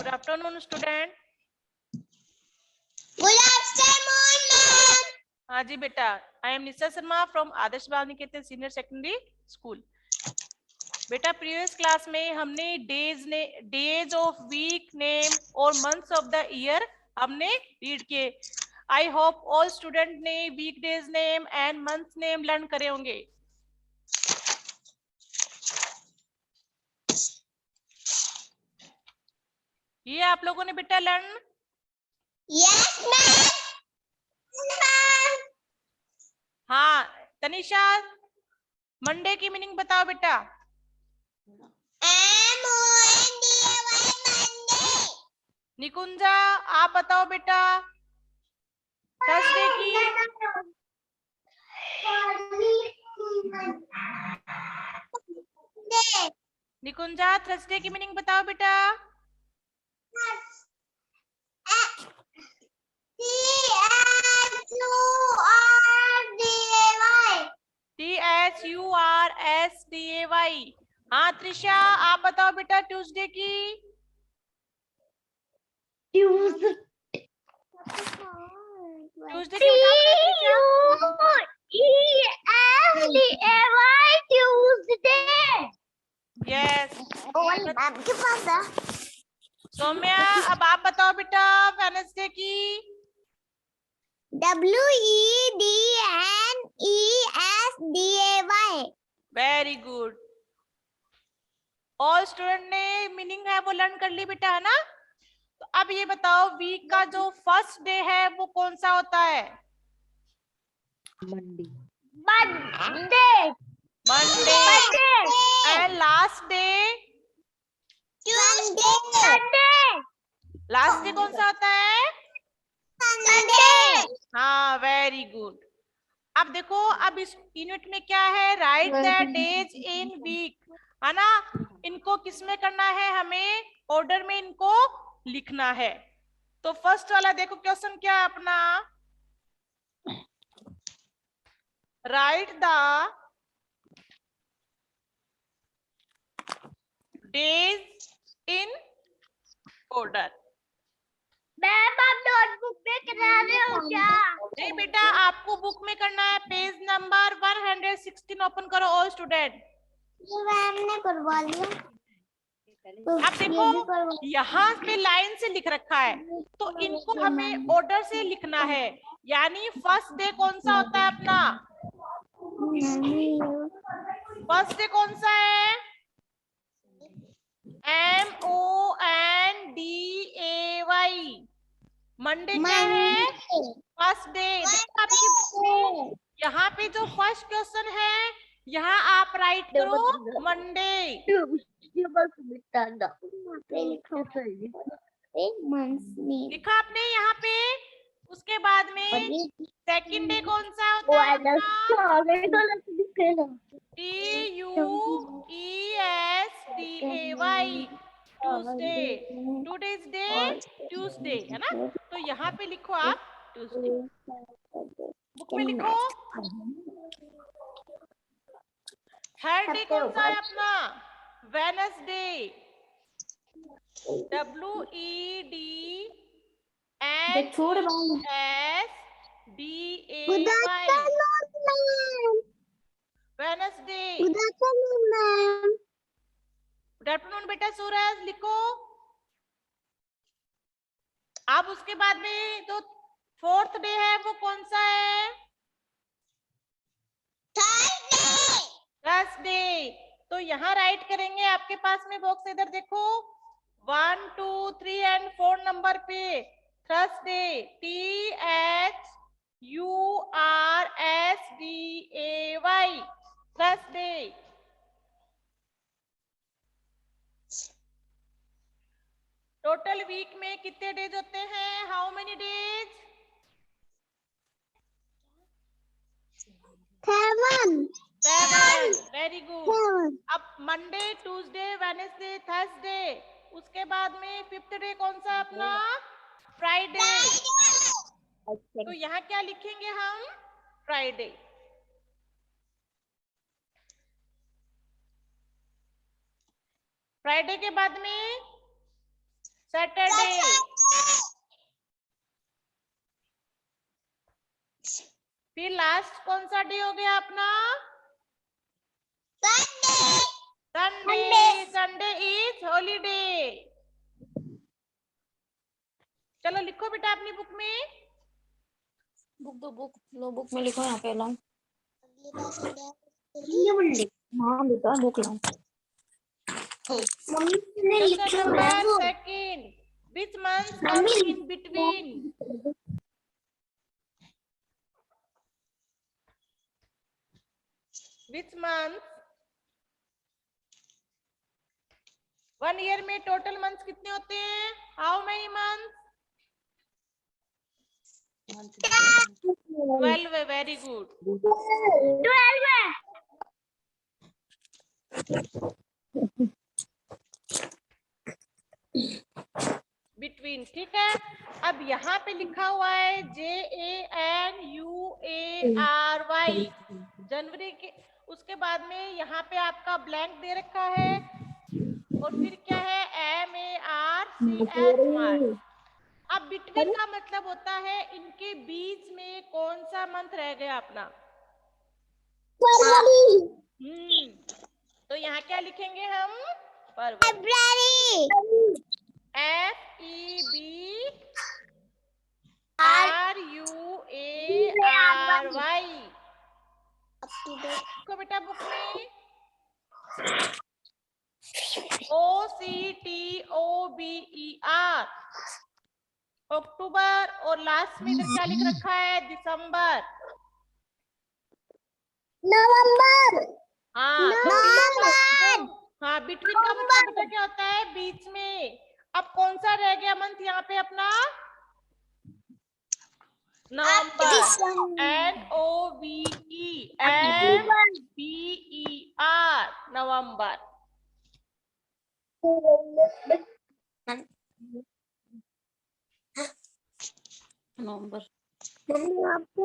Good afternoon, student. Good afternoon, ma'am. हाँ जी बेटा, I am Nisha Sharma from Adarsh Bal Niketan senior secondary school. बेटा previous class में हमने डेज ऑफ वीक नेम और मंथ्स ऑफ द ईयर हमने read किए। आई होप ऑल स्टूडेंट ने week days name and months name learn करे होंगे। ये आप लोगों ने बेटा लर्न? Yes, ma'am. हाँ तनिषा, मंडे की मीनिंग बताओ बेटा। MONDAY Monday. निकुंजा आप बताओ बेटा। थर्सडे की? निकुंजा थर्सडे की मीनिंग बताओ बेटा। THURSDAY। हाँ त्रिशा आप बताओ बेटा ट्यूसडे की? ट्यूसडे की बताओ बेटा त्रिशा। यस। सौम्या अब आप बताओ बेटा वेडनेसडे की? WEDNESDAY। Very good. All student ने मीनिंग है वो लर्न कर ली बेटा, है ना? तो अब ये बताओ वीक का जो फर्स्ट डे है वो कौन सा होता है? Monday. Monday. And last day? Last day कौन सा होता है? हाँ वेरी गुड। अब देखो, अब इस यूनिट में क्या है? Write the days in week, है ना? इनको किसमें करना है? हमें ऑर्डर में इनको लिखना है। तो फर्स्ट वाला देखो क्वेश्चन क्या है अपना। Right the days in order. Ma'am आप नोटबुक में करा रहे हो क्या? नहीं बेटा, आपको बुक में करना है। पेज नंबर 116 ओपन करो ऑल स्टूडेंट। मैम ने करवा लिया। अब देखो यहाँ पे लाइन से लिख रखा है, तो इनको हमें ऑर्डर से लिखना है। यानी फर्स्ट डे कौन सा होता है अपना? फर्स्ट डे कौन सा है? MONDAY। मंडे क्या है? First day. देखो आपकी बुक में यहाँ पे जो फर्स्ट क्वेश्चन है, यहाँ आप राइट करो मंडे। लिखा आपने यहाँ पे? उसके बाद में सेकंड डे कौन सा होता है अपना? TUESDAY। Tuesday. Today's day Tuesday, है ना? तो यहाँ पे लिखो आप ट्यूसडे। बुक में लिखो। थर्ड डे कौन सा है अपना? Wednesday. WEDNESDAY। Wednesday. Good afternoon बेटा सूरज लिखो। अब उसके बाद में जो फोर्थ डे है वो कौन सा है? थर्सडे। तो यहाँ राइट करेंगे। आपके पास में बॉक्स इधर देखो, 1 2 3 एंड 4 नंबर पे Thursday THURSDAY Thursday. Total week में कितने डेज होते हैं? How many days? 7। Very good. अब मंडे, ट्यूसडे, वेडनेसडे, थर्सडे, उसके बाद में फिफ्थ डे कौन सा है अपना? फ्राइडे। तो यहाँ क्या लिखेंगे हम? फ्राइडे। फ्राइडे के बाद में सैटरडे। फिर लास्ट कौन सा डे हो गया अपना? संडे। Sunday is holiday. चलो लिखो बेटा अपनी बुक में। बुक दो, बुक लो, बुक में लिखो, यहाँ पे लाओ। हाँ बेटा बुक लाओ। Question number second, which month comes in between? Which month? 1 year में टोटल मंथ्स कितने होते हैं? How many months? 12 है, वेरी गुड। 12 बिटवीन, ठीक है। अब यहाँ पे लिखा हुआ है JANUARY, जनवरी के, उसके बाद में यहाँ पे आपका ब्लैंक दे रखा है और फिर क्या है MARCH, मार्च। अब बिटवीन का मतलब होता है इनके बीच में कौन सा मंथ रह गया अपना। तो यहाँ क्या लिखेंगे हम? फरवरी। FEBRUARY। को बेटा बुक में OCTOBER, अक्टूबर। और लास्ट में इधर क्या लिख रखा है? दिसंबर। नवंबर। हाँ नवंबर। हाँ, बिटवीन का मतलब बेटा क्या होता है? बीच में। अब कौन सा रह गया मंथ यहाँ पे अपना? नवंबर। NOVEMBER, नवंबर। नवंबर। मम्मी आपको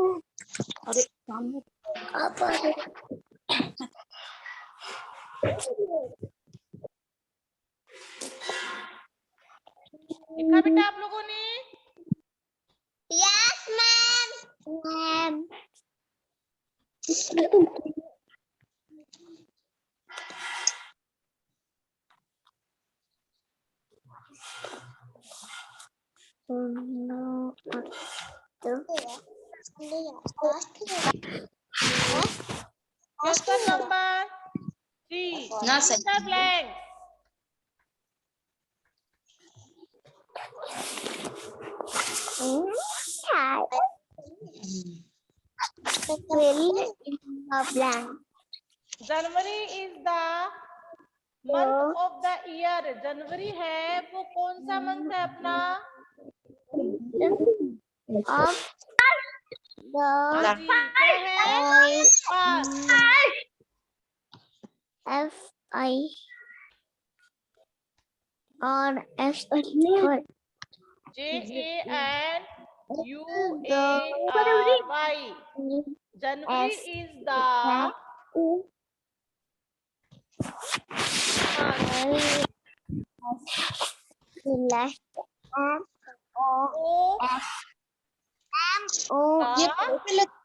अरे सामने आप आ रहे। लिखा बेटा आप लोगों ने? Yes ma'am. Ma'am question number 3, ना fill the blank। January is the month of the year. जनवरी है वो कौन सा मंथ है अपना? हाँ जी, क्या है? FI और FY। JANUARY। January is the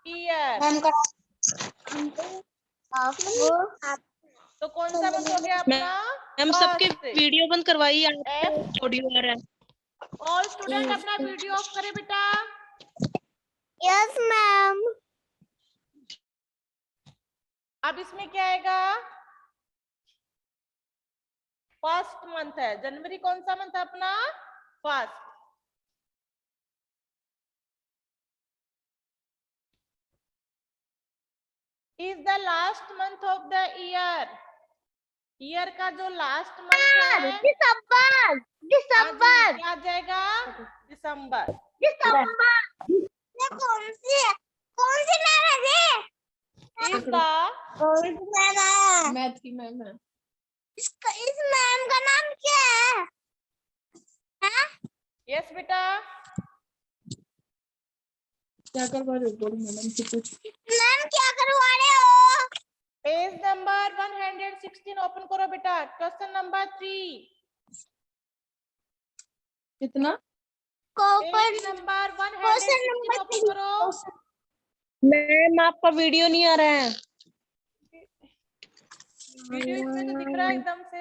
year. तो कौन सा मंथ हो गया अपना? हम सबके वीडियो बंद करवाइए, F। ऑडियो आ रहा है। ऑल स्टूडेंट अपना वीडियो ऑफ करें बेटा। Yes ma'am. अब इसमें क्या आएगा? फर्स्ट मंथ है। जनवरी कौन सा मंथ है अपना? First. Is the last month of the year. Year का जो लास्ट मंथ है दिसंबर। दिसंबर। क्या आ जाएगा? दिसंबर। दिसंबर। कौन सी मैम है ये? इज द कौन सी मैम है? मैथ की मैम है। इस मैम का नाम क्या है? यस बेटा। क्या करवा रहे हो मैडम से पूछ। मैम क्या करवा रहे हो? पेज नंबर 116 ओपन करो बेटा। Question number 3। कितना? पेज नंबर 116 ओपन करो। मैम आपका वीडियो नहीं आ रहा है। वीडियो इसमें तो दिख रहा है एकदम से।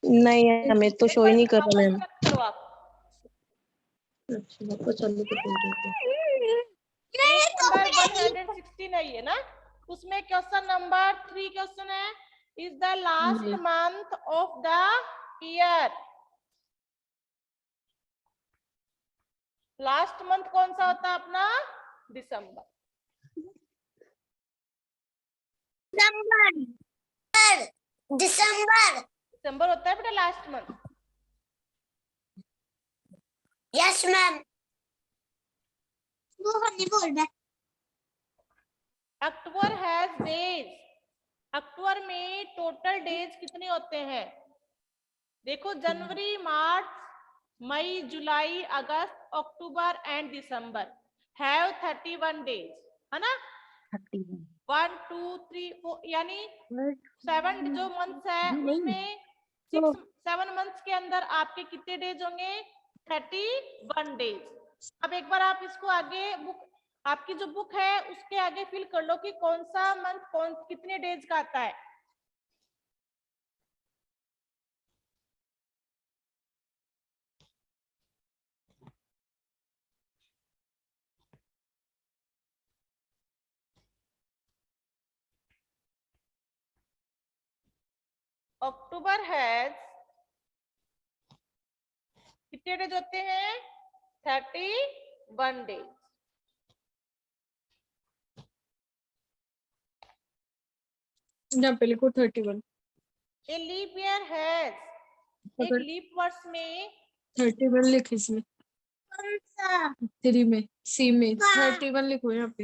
नहीं हमें तो शो ही नहीं कर रहा मैम। चेक करो आप। अच्छा आपको चालू कर दो। पेज नंबर 116 है ये ना, उसमें क्वेश्चन नंबर 3 क्वेश्चन है, is the last month of the year. Last month कौन सा होता है अपना? दिसंबर। दिसंबर होता है बेटा लास्ट मंथ। Yes ma'am. वो हनी बोल रहा है। अक्टूबर हैज डेज। अक्टूबर में टोटल डेज कितने होते हैं? देखो, January, March, May, July, August, October and December have 31 days, है ना? 1 2 3 4 यानी 7 जो मंथ्स है उसमें 7 मंथ्स के अंदर आपके कितने डेज होंगे? 31 डेज। अब एक बार आप इसको आगे बुक, आपकी जो बुक है उसके आगे फिल कर लो कि कौन सा मंथ कौन कितने डेज का आता है। अक्टूबर हैज कितने डेज होते हैं? 31 डेज। यहाँ पे लिखो 31। ए लीप ईयर हैज, एक लीप वर्ष में 31 लिख इसमें। 3 में सी में 31 लिखो यहाँ पे।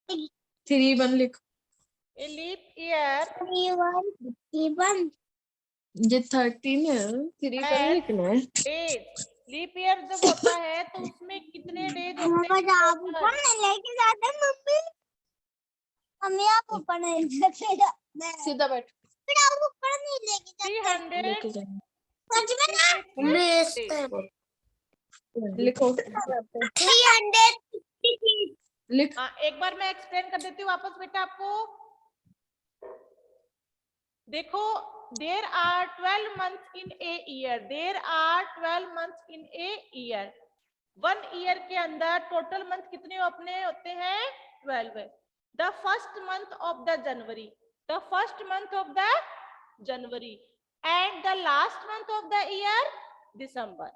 31 लिख। ए लीप ईयर ये 13 है, 31 लिखना है। डेज। लीप ईयर जब होता है तो उसमें कितने डेज होते हैं? आप ऊपर नहीं लेके जाते मम्मी। मम्मी आप ऊपर नहीं लेके जाते। सीधा बैठ। आप ऊपर नहीं लेके जाते। 300 लेके जाएंगे। सच में ना? बेस्ट है। लिखो 360 लिख। हाँ, एक बार मैं एक्सप्लेन कर देती हूँ वापस बेटा आपको। देखो, there are 12 months in a year. There are 12 months in a year. 1 year के अंदर टोटल मंथ कितने अपने होते हैं? 12। The first month of the January, the first month of the January and the last month of the year December.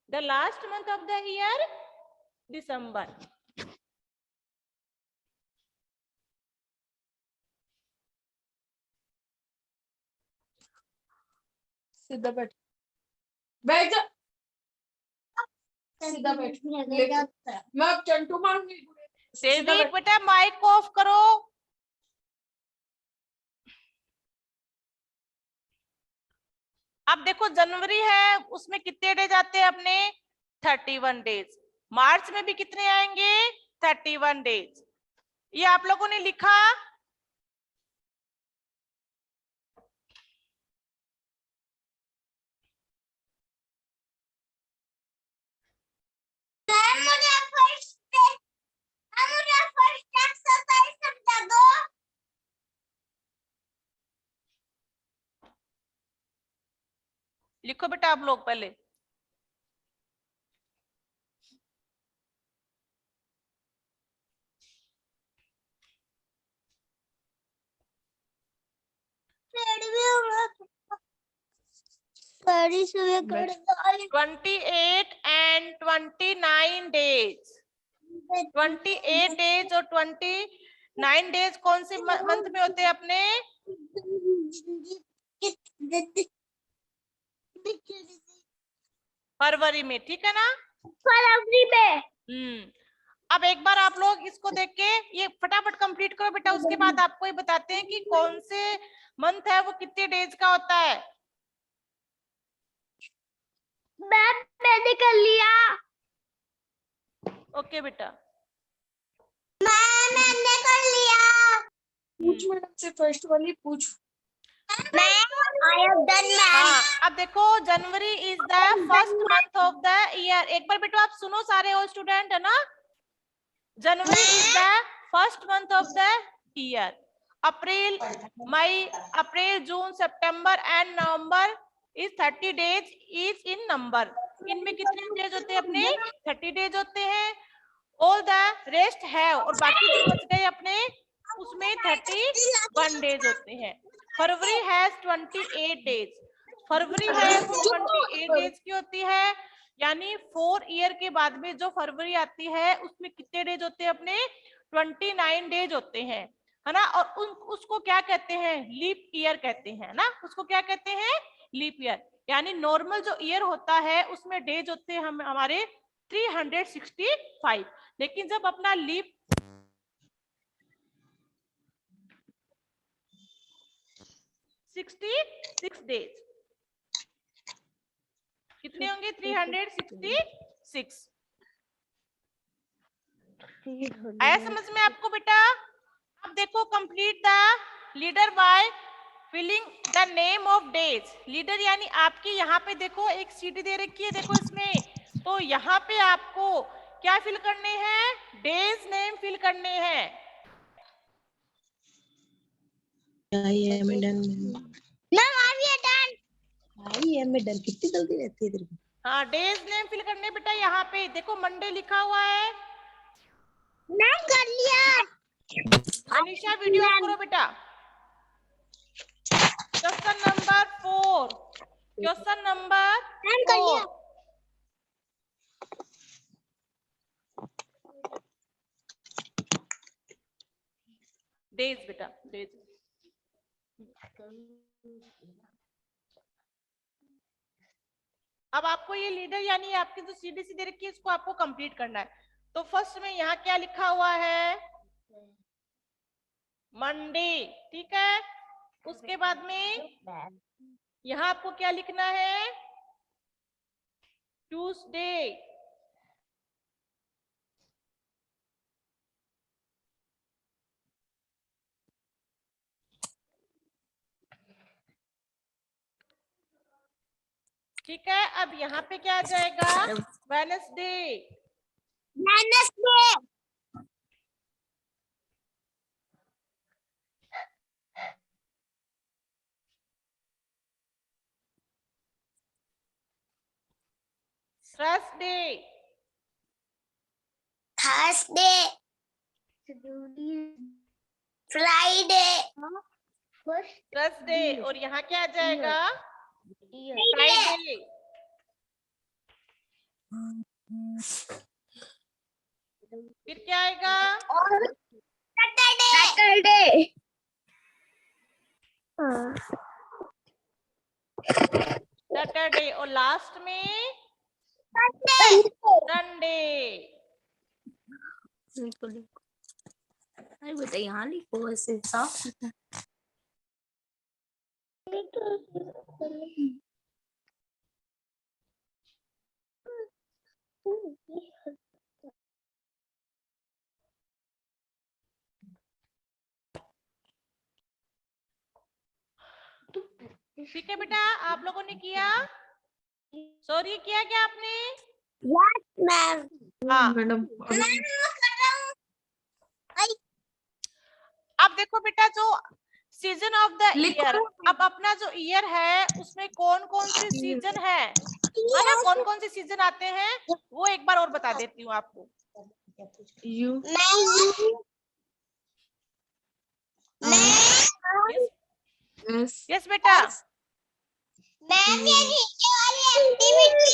The last month of the year December. सीधा बैठ। बैठ जा। सीधा बैठ। मैं अब चंटू मारूंगी। देविक बेटा माइक ऑफ करो। अब देखो, जनवरी है उसमें कितने डेज आते हैं अपने? 31 डेज। मार्च में भी कितने आएंगे? 31 डेज। ये आप लोगों ने लिखा? लिखो बेटा आप लोग पहले। सारी सुबह कर 28 and 29 days। 28 डेज और 29 डेज कौन से मंथ में होते हैं अपने? फरवरी में, ठीक है ना? फरवरी में। अब एक बार आप लोग इसको देख के ये फटाफट कंप्लीट करो बेटा, उसके बाद आपको ये बताते हैं कि कौन से मंथ है वो कितने डेज का होता है। मैंने कर लिया। ओके बेटा, मैंने कर लिया। पूछ मैडम से फर्स्ट वाली पूछ। मैं I have done math. हाँ, अब देखो जनवरी is the first month of the year. एक बार बेटा आप सुनो सारे और स्टूडेंट, है ना। January is the first month of the year. April, May, April, June, September and November is 30 days is in number. इनमें कितने डेज होते हैं अपने? 30 डेज होते हैं। ऑल द रेस्ट है, और बाकी जो बच गए अपने उसमें 31 डेज होते हैं। फरवरी हैज 28 डेज। फरवरी है वो 28 डेज की होती है, यानी 4 ईयर के बाद में जो फरवरी आती है उसमें कितने डेज होते हैं अपने? 29 डेज होते हैं, है ना। और उसको क्या कहते हैं? लीप ईयर कहते हैं ना। उसको क्या कहते हैं? Leap year. यानी नॉर्मल जो ईयर होता है उसमें डेज होते हैं हमारे 365, लेकिन जब अपना लीप 66 डेज, कितने होंगे? 366। आया समझ में आपको बेटा? अब देखो, complete the leader by filling the name of days. Leader यानी आपकी यहाँ पे देखो एक सीट दे रखी है, देखो इसमें, तो यहाँ पे आपको क्या फिल करने हैं? डेज नेम फिल करने हैं। I am done. Ma'am, are we done? I am done. कितनी जल्दी रहती है तेरे को? हाँ, डेज नेम फिल करने बेटा। यहाँ पे देखो मंडे लिखा हुआ है। मैम कर लिया। अनिशा वीडियो ऑफ करो बेटा। Question number 4। Question number ma'am कर लिया। 4। डेज बेटा, डेज। अब आपको ये लीडर यानी आपकी जो सीडीसी दे रखी है इसको आपको कंप्लीट करना है। तो फर्स्ट में यहाँ क्या लिखा हुआ है? मंडे, ठीक है। उसके बाद में यहाँ आपको क्या लिखना है? ट्यूसडे। ठीक है। अब यहाँ पे क्या आ जाएगा? Wednesday. Wednesday. Thursday. Thursday. Friday. Thursday, और यहाँ क्या आ जाएगा? फ्राइडे। फिर क्या आएगा? और सैटरडे। सैटरडे, और लास्ट में संडे। लिखो लिखो। अरे बेटा यहाँ लिखो, ऐसे साफ लिखो। ठीक है बेटा, आप लोगों ने किया? सॉरी, किया क्या आपने? Yes ma'am. हाँ। मैडम अब देखो बेटा, जो सीजन ऑफ द लिखो। ईयर, अब अपना जो ईयर है उसमें कौन कौन से सीजन है ना, कौन कौन से सीजन आते हैं वो एक बार और बता देती हूँ आपको। यू एस यस बेटा। मैम ये नीचे वाली एक्टिविटी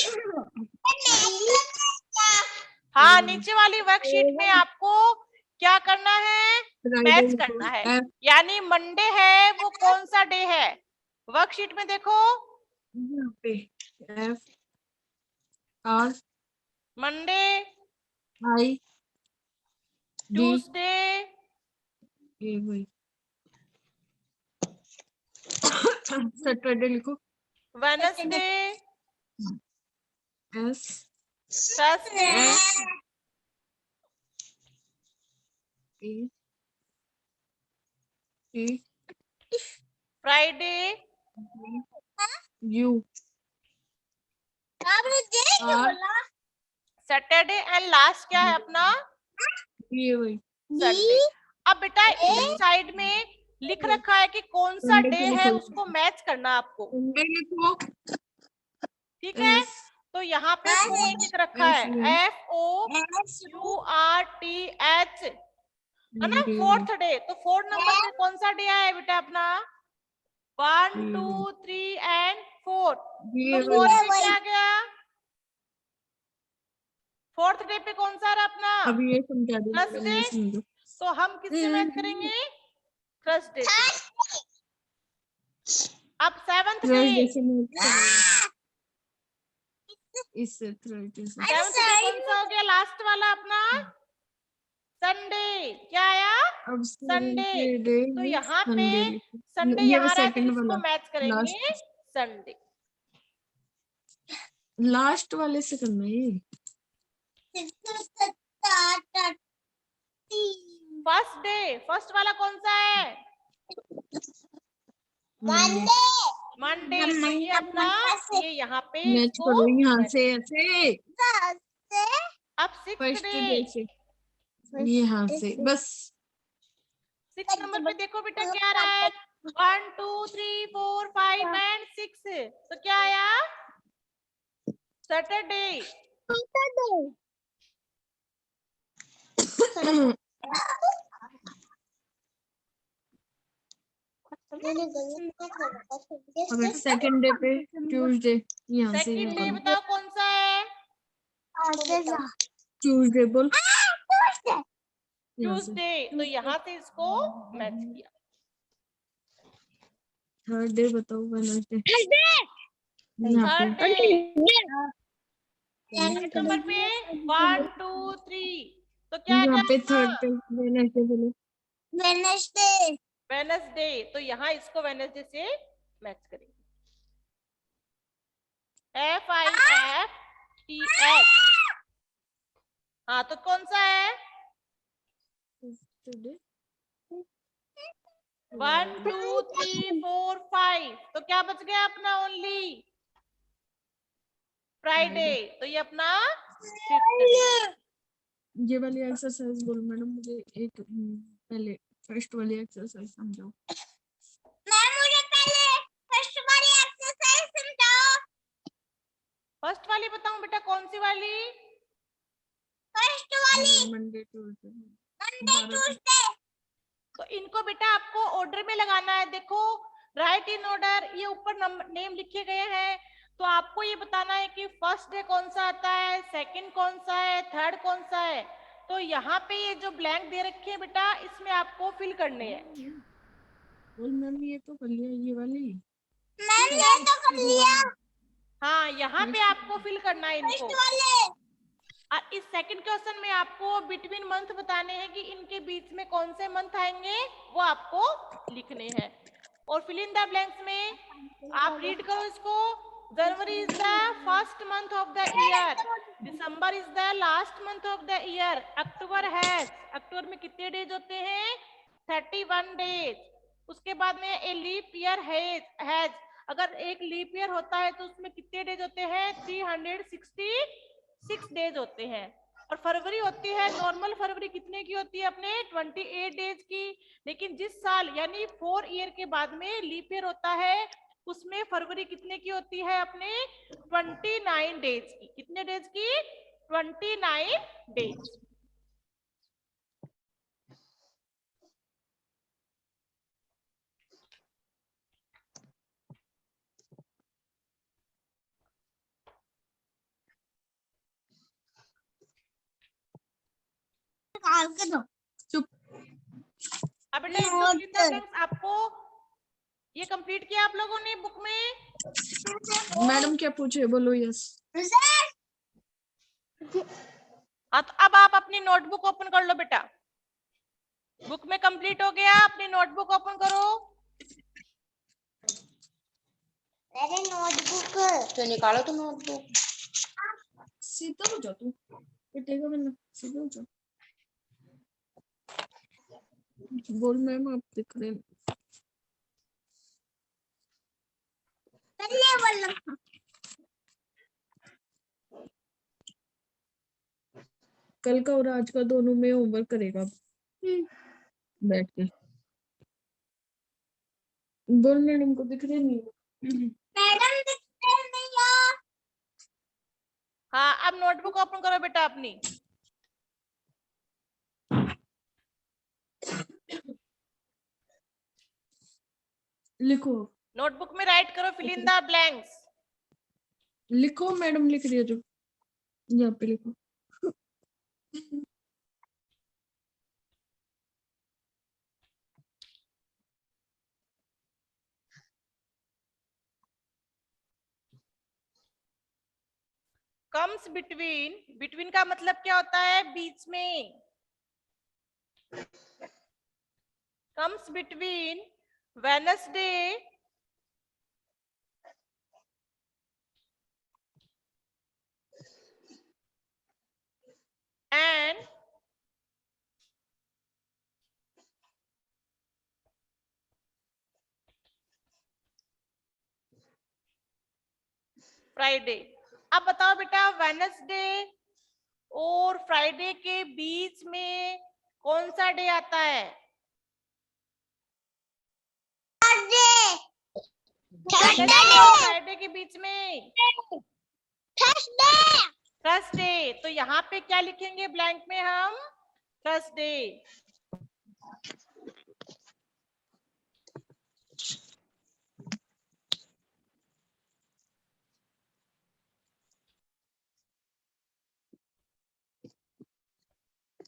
हाँ, नीचे वाली वर्कशीट में आपको क्या करना है? मैच करना है। यानी मंडे है वो कौन सा डे है? वर्कशीट में देखो, यहाँ पे F R Monday, I D Tuesday, ये वही सैटरडे लिखो। Wednesday, S Thursday, A A Friday, you आपने जे क्यों आर बोला? सैटरडे एंड लास्ट क्या है अपना? ये वही संडे। अब बेटा ए, इस साइड में लिख रखा है कि कौन सा संडे डे को है लिखो। उसको मैच करना आपको, संडे लिखो ठीक है? एस तो यहाँ पे हाँ, फोर्थ लिख रखा एस है FOURTH, है ना? Fourth day. तो 4 नंबर पे कौन सा डे आया बेटा अपना? 1 2 3 एंड 4। ये तो फोर्थ वही पे क्या गया? फोर्थ डे पे कौन सा रहा अपना? अब ये समझा दो मैडम थर्सडे। ये समझो तो हम किससे मैच करेंगे? थर्सडे से। अब सेवंथ डे, थर्सडे से मैच करेंगे इससे थर्सडे से सेवंथ डे कौन सा हो गया लास्ट वाला अपना? संडे। क्या आया? अब संडे। डे तो यहाँ पे संडे लिखो संडे ये यहाँ रहा तो सेकंड इसको वाला मैच करेंगे लास्ट संडे। लास्ट वाले से करना है ये फर्स्ट डे, फर्स्ट वाला कौन सा है? Monday Monday. तो ये अपना, ये यहाँ पे मैच इसको करो यहाँ match से ऐसे अब सिक्स फर्स्ट डे, डे से यहाँ से बस 6 नंबर पे देखो बेटा क्या रहा है? 1 2 3 4 5 एंड 6। तो क्या आया? सैटरडे। और सेकंड डे पे ट्यूसडे यहाँ से सेकंड डे यहाँ बताओ कौन सा है? ट्यूसडे बोल यहाँ से ट्यूसडे। तो यहाँ से इसको मैच किया। थर्ड डे बताओ वेडनेसडे यहाँ पे थर्ड डे नंबर पे 1 2 3। तो क्या यहाँ पे क्या? थर्ड पे वेडनेसडे बोलो वेडनेसडे। तो यहाँ इसको वेडनेसडे से मैच करेंगे। FIFTH। हाँ, तो कौन सा है? 1 2 3 4 5। तो क्या बच गया अपना? Only Friday. तो ये अपना फिफ्थ डे। ये वाली एक्सरसाइज बोलो मैडम मुझे एक पहले फर्स्ट वाली एक्सरसाइज समझाओ फर्स्ट वाली बताऊं बेटा? कौन सी वाली? मंडे ट्यूसडे तो इनको बेटा आपको ऑर्डर में लगाना है। देखो, राइट इन ऑर्डर, ये ऊपर नेम लिखे गए हैं। तो आपको ये बताना है कि फर्स्ट डे कौन सा आता है, सेकंड कौन सा है, थर्ड कौन सा है। तो यहाँ पे ये जो ब्लैंक दे रखे हैं बेटा, इसमें आपको फिल करने हैं। बोल मैम ये तो कर लिया ये वाली हाँ, यहाँ पे आपको फिल करना है इनको। और इस सेकंड क्वेश्चन में आपको बिटवीन मंथ बताने हैं कि इनके बीच में कौन से मंथ आएंगे, वो आपको लिखने हैं। और फिल इन द ब्लैंक्स में आप रीड करो इसको। January is the first month of the year, December is the last month of the year, अक्टूबर में कितने डेज होते हैं? 31 डेज। उसके बाद में ए लीप ईयर हैज, अगर एक लीप ईयर होता है तो उसमें कितने डेज होते हैं? 366 डेज होते हैं। और फरवरी होती है, नॉर्मल फरवरी कितने की होती है अपने? 28 डेज की। लेकिन जिस साल यानी 4 ईयर के बाद में लीप ईयर होता है, उसमें फरवरी कितने की होती है अपने? 29 डेज की। कितने डेज की? 29 डेज। चुप अब बेटा आपको ये कंप्लीट किया आप लोगों ने बुक में? मैडम क्या पूछे बोलो यस हाँ, तो अब आप अपनी नोटबुक ओपन कर लो बेटा। बुक में कंप्लीट हो गया, अपनी नोटबुक ओपन करो। मेरे नोटबुक तो निकालो तो नोटबुक। सीधा हो जा तू पिटेगा वरना सीधा हो जा बोल मैम आप दिख रहे हैं पहले वाला कल का और आज का दोनों में होमवर्क करेगा बैठ के। बोल मैडम को दिख रहे नहीं। मैडम दिखते नहीं यार। हाँ, अब नोटबुक ओपन करो बेटा अपनी। लिखो नोटबुक में राइट करो, फिल इन द ब्लैंक्स। लिखो, मैडम लिख रही है जो यहाँ पे लिखो। कम्स बिटवीन, बिटवीन का मतलब क्या होता है? बीच में। Comes between Wednesday and Friday. अब बताओ बेटा, वेडनेसडे और फ्राइडे के बीच में कौन सा डे आता है? वेडनेसडे और फ्राइडे के बीच में थर्सडे। तो यहाँ पे क्या लिखेंगे ब्लैंक में हम? Thursday.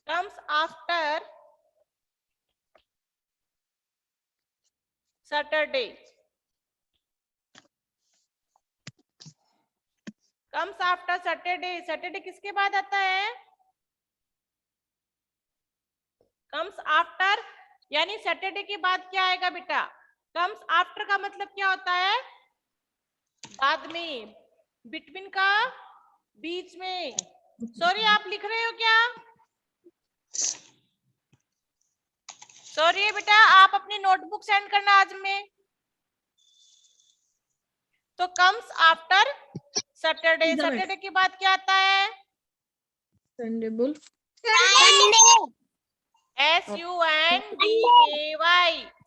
comes after Saturday. comes after Saturday. Saturday किसके बाद आता है? comes after यानी सैटरडे के बाद क्या आएगा बेटा? comes after का मतलब क्या होता है? बाद में, बिटवीन का बीच में। सॉरी, आप लिख रहे हो क्या? सॉरी बेटा, आप अपनी नोटबुक सेंड करना आज में। तो कम्स आफ्टर सैटरडे, सैटरडे के बाद क्या आता है? संडे। बोल SUNDAY,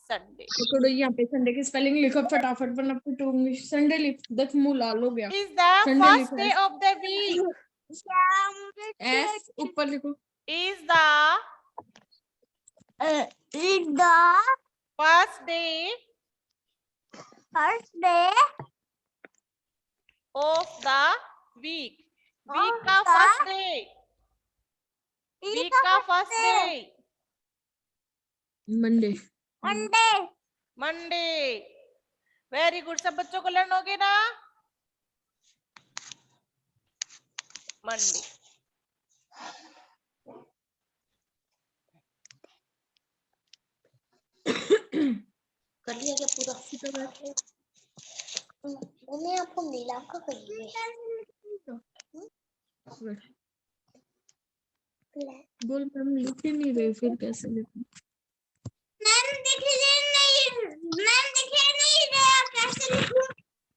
संडे। पकड़ो, यहाँ पे संडे की स्पेलिंग लिखो फटाफट, वरना पिटूंगी। संडे लिख, देख मुंह लाल हो गया। Is the first day of the week. S ऊपर लिखो। Is the first day of the week. Week का फर्स्ट डे, वीक का first day Monday. Monday. Very good, सब बच्चों को लर्न हो गए ना? मंडे। कर लिया क्या पूरा? मैंने आपको मिला का करिए। बोल मैम लिख ही नहीं रहे, फिर कैसे लिखूं?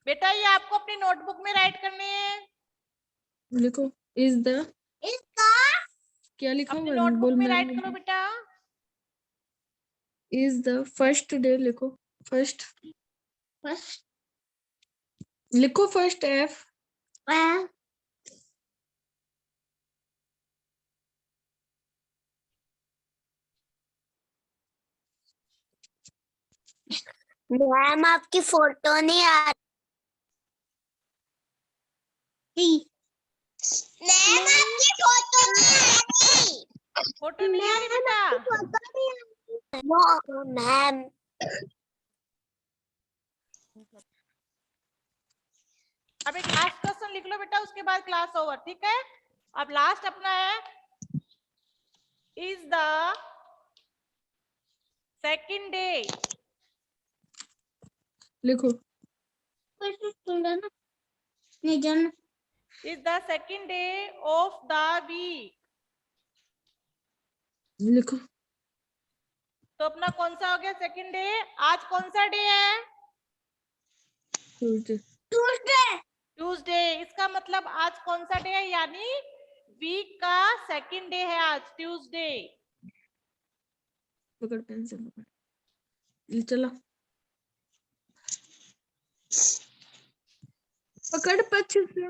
बेटा ये आपको अपनी नोटबुक में राइट करने हैं। लिखो इज द, क्या लिखा अपनी हुआ है? नोटबुक बोल में मैम। राइट करो बेटा। इज द फर्स्ट डे लिखो। फर्स्ट लिखो, फर्स्ट एफ। मैम आपकी फोटो नहीं आ रही। मैम आपकी फोटो नहीं आ रही। फोटो नहीं आ रही बेटा? मैम अब एक लास्ट क्वेश्चन लिख लो बेटा, उसके बाद क्लास ओवर, ठीक है? अब लास्ट अपना है, इज द सेकंड डे। लिखो नहीं जाना। Is the second day of the week. लिखो। तो अपना कौन सा हो गया सेकंड डे? आज कौन सा डे है? ट्यूसडे। का मतलब आज कौन सा डे है, यानी वीक का सेकंड डे है आज, ट्यूसडे। पकड़ पेंसिल पकड़, चलो पकड़ पच्चीस से।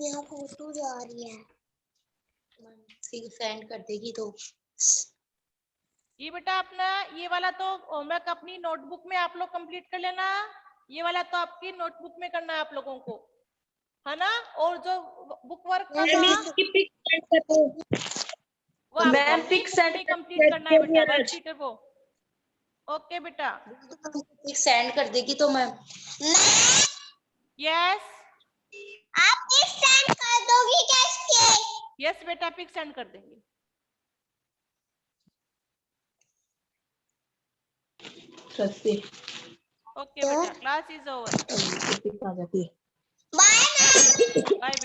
यहाँ फोटो जा रही है, सेंड कर देगी तो। ये बेटा अपना ये वाला तो होमवर्क अपनी नोटबुक में आप लोग कंप्लीट कर लेना, ये वाला तो आपकी नोटबुक में करना है आप लोगों को, है ना। और जो बुक वर्क का था वो आपको अपनी बुक में कंप्लीट करना है बेटा, वर्कशीट है वो। ओके बेटा, सेंड कर देगी तो मैं यस आप पिक सेंड कर दोगी कैसे? यस बेटा, पिक सेंड कर देंगे। ओके बेटा, क्लास इज ओवर। आ जाती है। Bye bye.